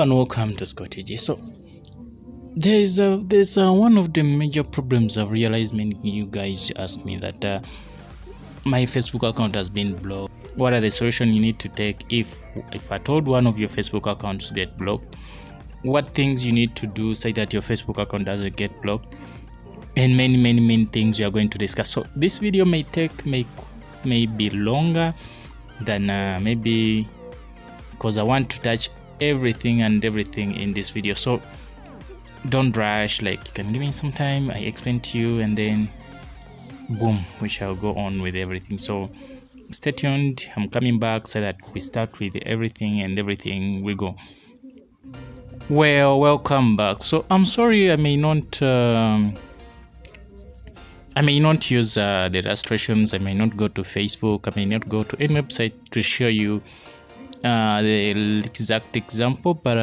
and welcome to Scotty J. So there's one of the major problems I've realized. Many you guys ask me that my Facebook account has been blocked. What are the solutions you need to take if I told one of your Facebook accounts get blocked? What things you need to do so that your Facebook account doesn't get blocked? And many things we are going to discuss. So this video may be longer than maybe, because I want to touch everything in this video. So don't rush, like you can give me some time, I explain to you, and then boom, we shall go on with everything. So stay tuned, I'm coming back so that we start with everything we go. Well, welcome back. So I'm sorry I may not use the illustrations. I may not go to Facebook, I may not go to any website to show you the exact example, but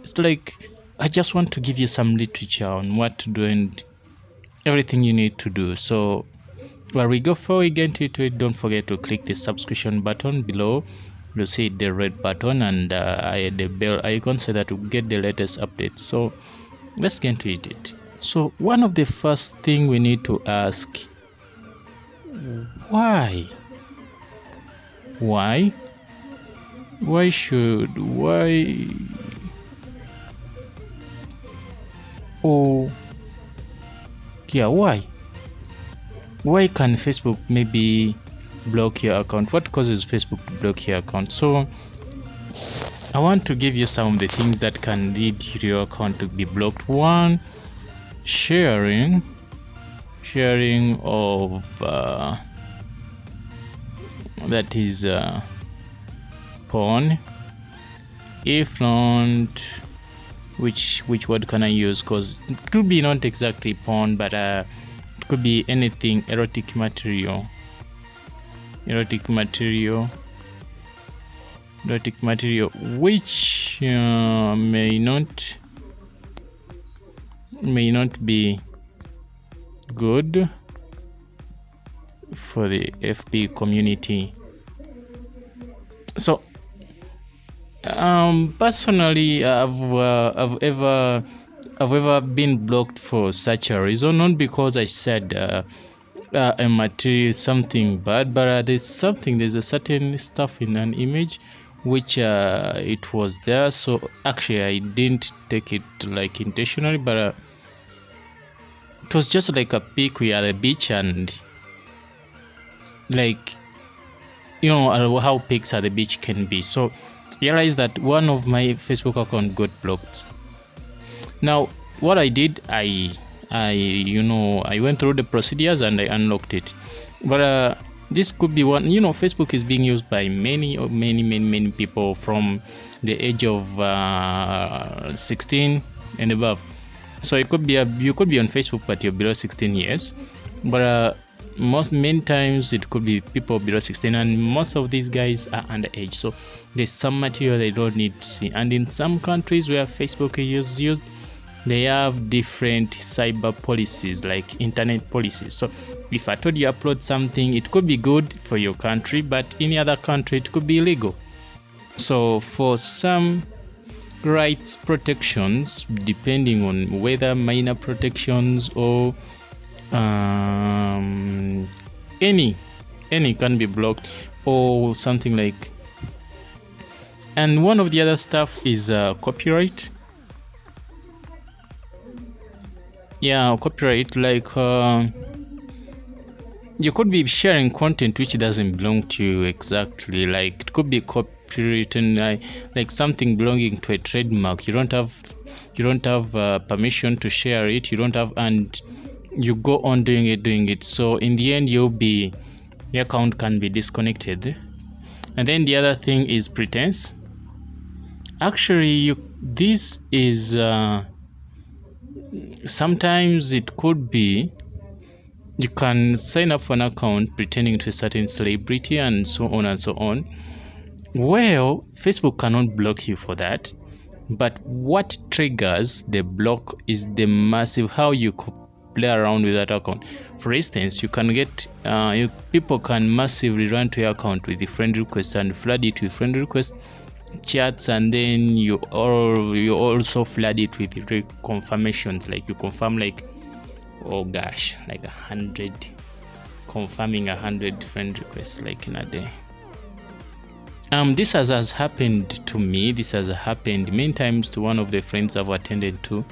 it's like I just want to give you some literature on what to do and everything you need to do. So before we get into it, don't forget to click the subscription button below. You'll see the red button and the bell icon so that you get the latest updates. So let's get into it. So one of the first thing we need to ask, why can Facebook maybe block your account? What causes Facebook to block your account? So I want to give you some of the things that can lead your account to be blocked. One, sharing of that is porn. If not, which word can I use? Because it could be not exactly porn, but it could be anything, erotic material which may not be good for the FB community. So personally, I've ever been blocked for such a reason, not because I said a material is something bad, but there's a certain stuff in an image which it was there. So actually I didn't take it like intentionally, but it was just like a pic. We are at a beach, and like, you know how pics at the beach can be. So realized that one of my Facebook account got blocked. Now what I did, I went through the procedures and I unlocked it. But this could be one, Facebook is being used by many people from the age of 16 and above. So it could be you could be on Facebook but you're below 16 years, but many times it could be people below 16, and most of these guys are underage. So there's some material they don't need to see. And in some countries where Facebook is used, they have different cyber policies, like internet policies. So if I told you upload something, it could be good for your country, but in other country it could be illegal. So for some rights protections, depending on whether minor protections or any can be blocked or something like. And one of the other stuff is copyright. Yeah, copyright, like you could be sharing content which doesn't belong to you exactly. Like it could be copywritten, like something belonging to a trademark. You don't have permission to share it. You don't have, and you go on doing it. So in the end, your account can be disconnected. And then the other thing is pretense. Actually, this is sometimes it could be you can sign up for an account pretending to a certain celebrity and so on and so on. Well, Facebook cannot block you for that, but what triggers the block is the massive how you play around with that account. For instance, you can get people can massively run to your account with the friend request and flood it with friend request chats, and then you also flood it with reconfirmations, like you confirm like, oh gosh, like 100, confirming 100 friend requests like in a day. This has happened to me. This has happened many times to one of the friends I've attended to.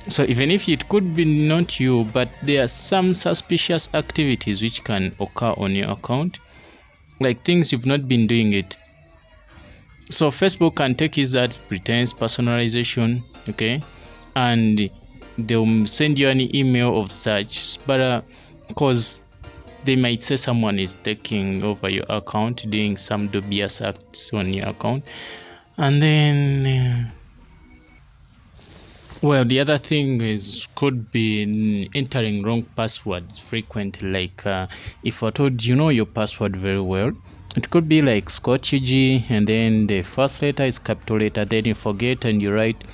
So even if it could be not you, but there are some suspicious activities which can occur on your account, like things you've not been doing it. So Facebook can take it that pretense personalization, okay, and they'll send you an email of such, but because they might say someone is taking over your account, doing some dubious acts on your account. And then well, the other thing is could be entering wrong passwords frequently. Like if I told you know your password very well, it could be like Scott UG, and then the first letter is capital letter, then you forget and you write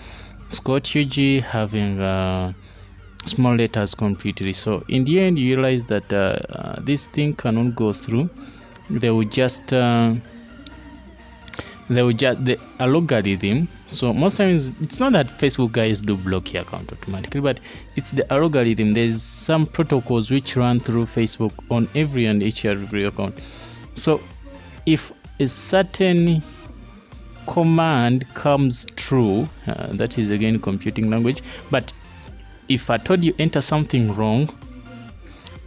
Scott UG having small letters completely. So in the end you realize that this thing cannot go through. They will just the algorithm. So most times it's not that Facebook guys do block your account automatically, but it's the algorithm. There's some protocols which run through Facebook on every and each and every account. So if a certain command comes true, that is again computing language, but if I told you enter something wrong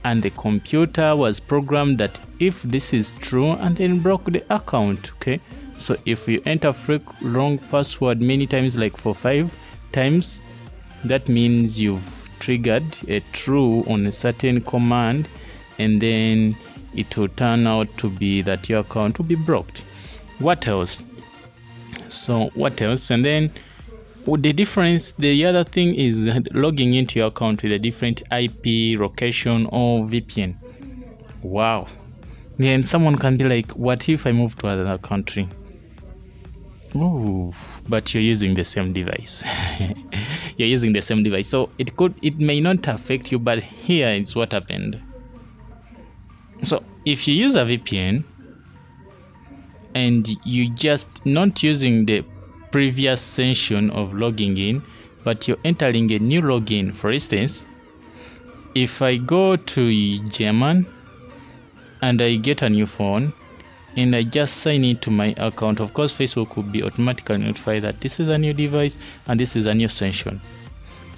and the computer was programmed that if this is true, and then broke the account, okay, so if you enter wrong password many times, like for 5 times, that means you've triggered a true on a certain command, and then it will turn out to be that your account will be blocked. What else? So what else? And then the difference, the other thing is logging into your account with a different IP location or VPN. Wow. Then someone can be like, what if I move to another country? Oh, but you're using the same device. You're using the same device, so it may not affect you, but here is what happened. So if you use a VPN and you just not using the previous session of logging in, but you're entering a new login, for instance, if I go to German and I get a new phone and I just sign into my account, of course Facebook will be automatically notified that this is a new device and this is a new session,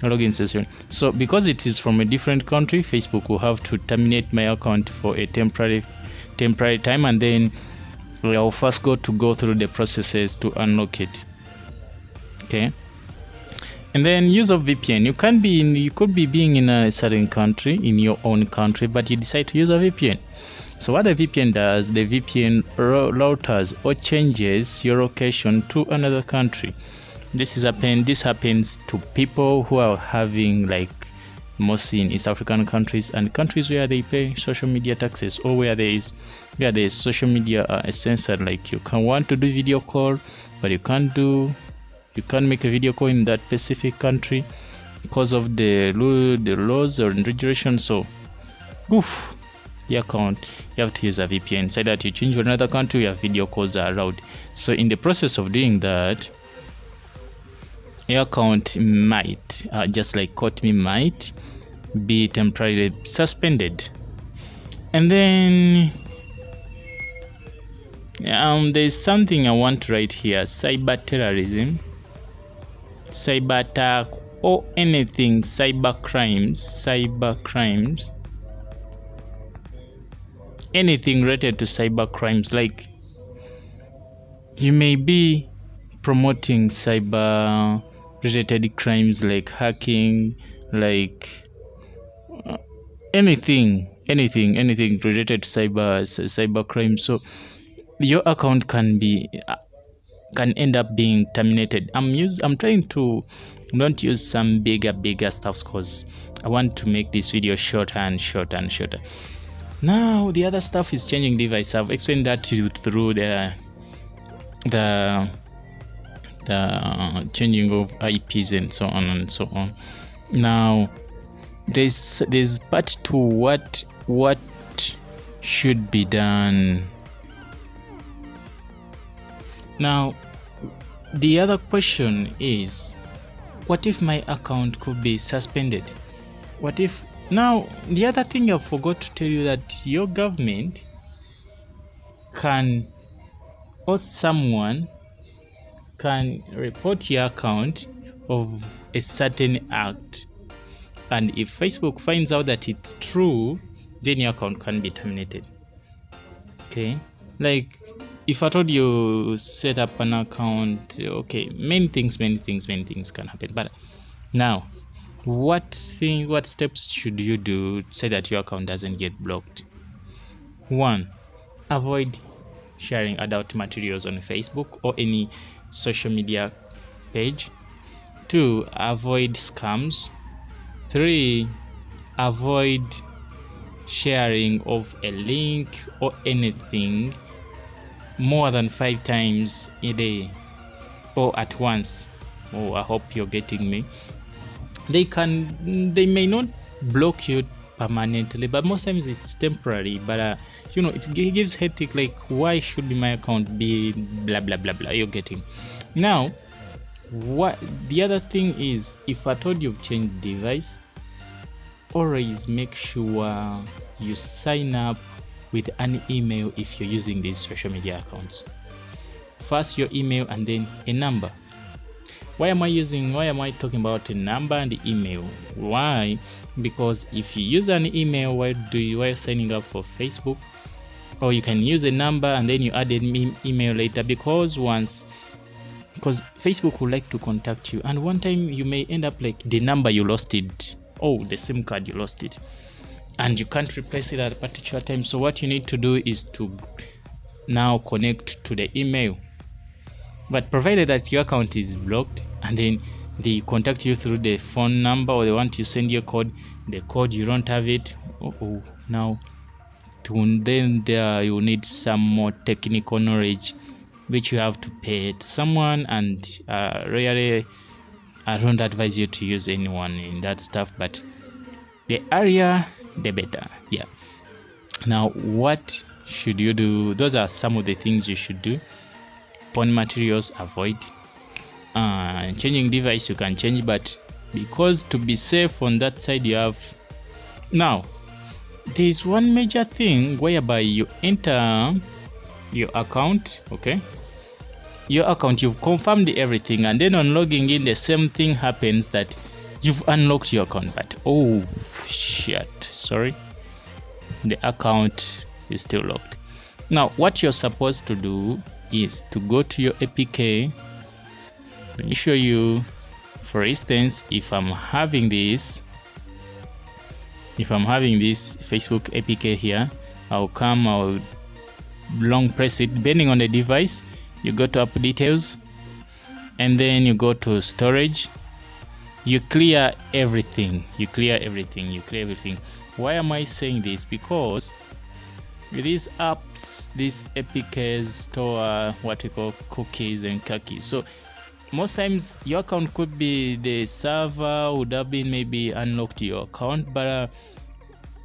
login session. So because it is from a different country, Facebook will have to terminate my account for a temporary time, and then I'll first go through the processes to unlock it. Okay, and then use of VPN. You could be being in a certain country, in your own country, but you decide to use a VPN. So what the VPN does, the VPN routers or changes your location to another country. This happens to people who are having, like, mostly in East African countries and countries where they pay social media taxes, or where there is social media censored. Like you can want to do video call, but you can't make a video call in that specific country because of the laws or regulations. So the account, you have to use a VPN. Say that you change to another country where video calls are allowed. So in the process of doing that, your account might, just like caught me, might be temporarily suspended. And then there's something I want to write here: cyber terrorism, cyber attack, or anything cyber crimes, anything related to cyber crimes. Like you may be promoting cyber related crimes like hacking, like anything related to cyber crime. So your account can end up being terminated. I'm trying to not use some bigger stuff because I want to make this video shorter and shorter. Now the other stuff is changing device. I've explained that to you through the changing of IPs and so on. Now there's part 2, what should be done. Now the other question is, what if my account could be suspended? What if now, the other thing I forgot to tell you, that your government can, or someone can report your account of a certain act, and if Facebook finds out that it's true, then your account can be terminated. Okay, like if I told you set up an account, okay, many things can happen. But now, what steps should you do so that your account doesn't get blocked? 1. Avoid sharing adult materials on Facebook or any social media page. 2. Avoid scams. 3. Avoid sharing of a link or anything more than 5 times a day or at once. Oh, I hope you're getting me. They may not block you permanently, but most times it's temporary. But it gives headache, like, why should my account be blah blah blah blah? You're getting. Now, what the other thing is, if I told you've changed device, always make sure you sign up with an email if you're using these social media accounts. First your email and then a number. Why am I talking about a number and email? Why? Because if you use an email while signing up for Facebook, or you can use a number and then you add an email later, because Facebook would like to contact you, and one time you may end up like the number you lost it, the SIM card you lost it, and you can't replace it at a particular time. So what you need to do is to now connect to the email. But provided that your account is blocked and then they contact you through the phone number, or they want to send you a code, the code you don't have it, now then there you need some more technical knowledge, which you have to pay to someone, and really I don't advise you to use anyone in that stuff, but the earlier the better. Yeah. Now, what should you do? Those are some of the things you should do. Porn materials, avoid. Changing device, you can change, but because to be safe on that side, you have. Now, there's one major thing whereby you enter your account, okay? Your account, you've confirmed everything, and then on logging in, the same thing happens, that you've unlocked your account, but oh shit, sorry, the account is still locked. Now, what you're supposed to do is to go to your APK. Let me show you. For instance, if I'm having this Facebook APK here, I'll long press it, depending on the device. You go to app details, and then you go to storage. You clear everything. Why am I saying this? Because with these apps, these APKs store what we call cookies and cookies. So most times your account could be, the server would have been maybe unlocked your account, but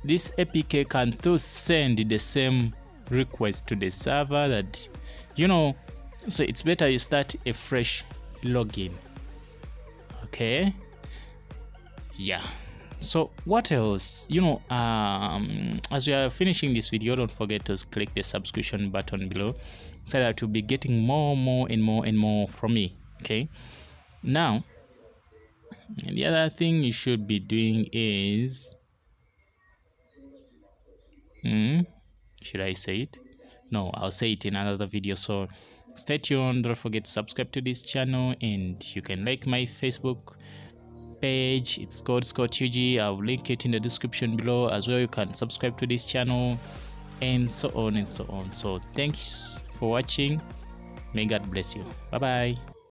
this APK can still send the same request to the server, that so it's better you start a fresh login. Okay, yeah. So what else? As we are finishing this video, don't forget to click the subscription button below, so that you'll be getting more from me. Okay, now the other thing you should be doing is, should I say it? No, I'll say it in another video. So stay tuned. Don't forget to subscribe to this channel, and you can like my Facebook page. It's called Scott UG. I'll link it in the description below as well. You can subscribe to this channel, and so on and so on. So thanks for watching. May God bless you. Bye bye.